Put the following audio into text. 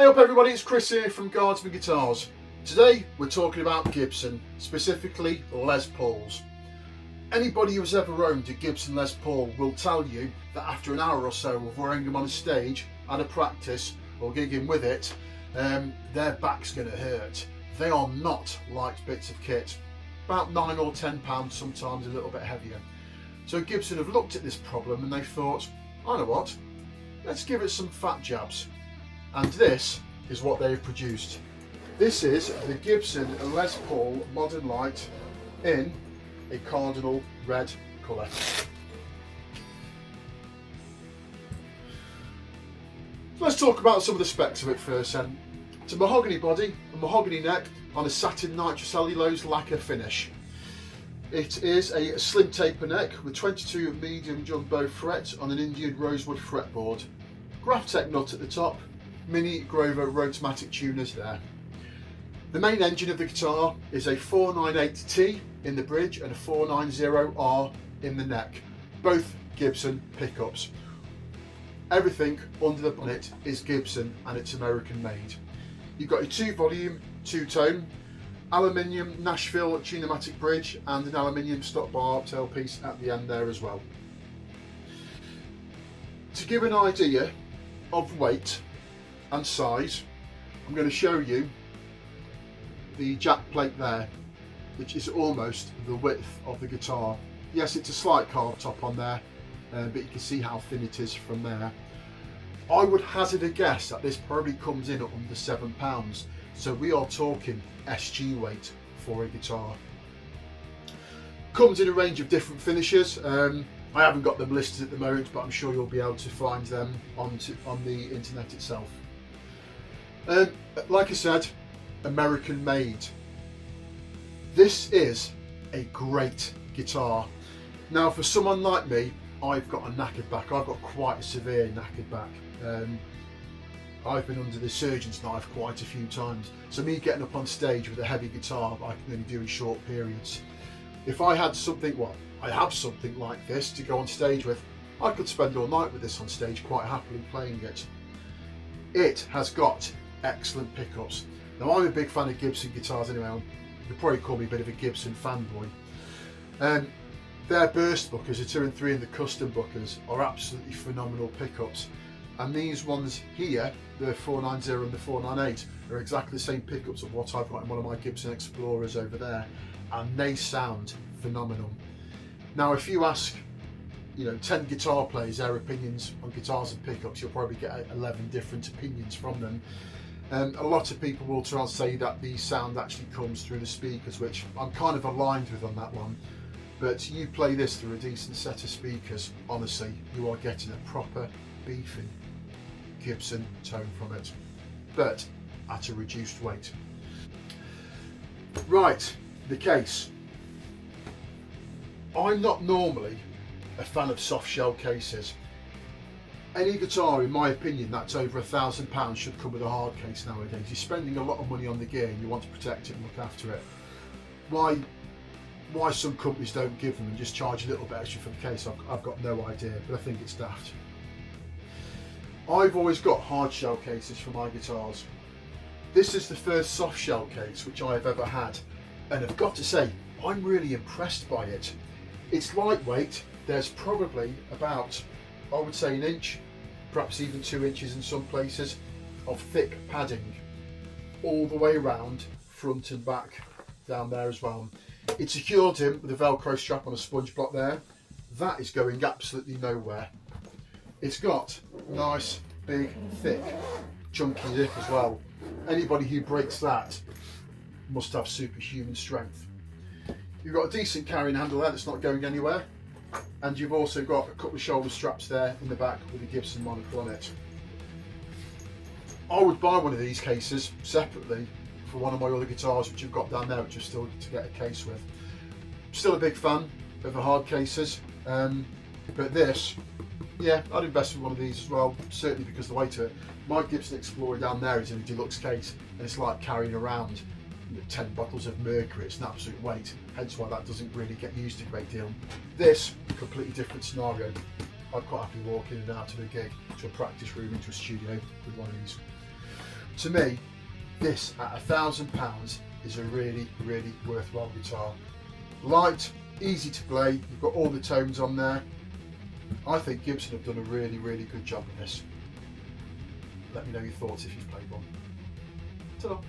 Hey up everybody, it's Chris here from Guardsman Guitars. Today we're talking about Gibson, specifically Les Pauls. Anybody who's ever owned a Gibson Les Paul will tell you that after an hour or so of wearing them on a stage, at a practice or gigging with it, their back's going to hurt. They are not light bits of kit, about £9 or £10, sometimes a little bit heavier. So Gibson have looked at this problem and they thought, I know what, let's give it some fat jabs. And this is what they've produced. This is the Gibson Les Paul Modern Lite in a Cardinal Red colour. Let's talk about some of the specs of it first then. It's a mahogany body, a mahogany neck on a satin nitrocellulose lacquer finish. It is a slim taper neck with 22 medium jumbo frets on an Indian Rosewood fretboard. Graphtec nut at the top, mini Grover Rotomatic tuners there. The main engine of the guitar is a 498T in the bridge and a 490R in the neck, both Gibson pickups. Everything under the bonnet is Gibson and it's American made. You've got a 2-volume, 2-tone, aluminium Nashville Tunematic bridge and an aluminium stop bar tailpiece at the end there as well. To give an idea of weight and size, I'm going to show you the jack plate there, which is almost the width of the guitar. Yes, it's a slight carved top on there, but you can see how thin it is from there. I would hazard a guess that this probably comes in at under £7, so we are talking SG weight for a guitar. Comes in a range of different finishes. I haven't got them listed at the moment, but I'm sure you'll be able to find them on the internet itself. Like I said, American made. This is a great guitar. Now for someone like me, I've got a knackered back. I've got quite a severe knackered back. I've been under the surgeon's knife quite a few times. So me getting up on stage with a heavy guitar, I can only do in short periods. If I had something, well, I have something like this to go on stage with, I could spend all night with this on stage quite happily playing it. It has got excellent pickups. Now I'm a big fan of Gibson guitars anyway. You'd probably call me a bit of a Gibson fanboy. Their burst bookers, the 2 and 3 and the custom bookers, are absolutely phenomenal pickups. And these ones here, the 490 and the 498, are exactly the same pickups of what I've got in one of my Gibson Explorers over there, and they sound phenomenal. Now if you ask 10 guitar players their opinions on guitars and pickups, you'll probably get 11 different opinions from them. A lot of people will try and say that the sound actually comes through the speakers, which I'm kind of aligned with on that one. But you play this through a decent set of speakers, honestly, you are getting a proper beefy Gibson tone from it, but at a reduced weight. Right, the case. I'm not normally a fan of soft shell cases. Any guitar, in my opinion, that's over £1,000 should come with a hard case nowadays. You're spending a lot of money on the gear and you want to protect it and look after it. Why some companies don't give them and just charge a little bit extra for the case, I've got no idea, but I think it's daft. I've always got hard shell cases for my guitars. This is the first soft shell case which I've ever had, and I've got to say, I'm really impressed by it. It's lightweight. There's probably about, I would say, 1 inch, perhaps even 2 inches in some places, of thick padding all the way around, front and back, down there as well. It's secured in with a Velcro strap on a sponge block there. That is going absolutely nowhere. It's got nice, big, thick, chunky lip as well. Anybody who breaks that must have superhuman strength. You've got a decent carrying handle there that's not going anywhere. And you've also got a couple of shoulder straps there in the back with a Gibson monocle on it. I would buy one of these cases separately for one of my other guitars which I've got down there, which I've still to get a case with. Still a big fan of the hard cases, but this, yeah, I'd invest in one of these as well, certainly because of the weight of it. My Gibson Explorer down there is in a deluxe case, and it's like carrying around 10 bottles of mercury. It's an absolute weight, hence why that doesn't really get used a great deal. This, completely different scenario. I'd quite happily walk in and out of a gig, to a practice room, into a studio with one of these. To me, this at £1,000 is a really, really worthwhile guitar. Light, easy to play, you've got all the tones on there. I think Gibson have done a really, really good job with this. Let me know your thoughts if you've played one. Ta-da!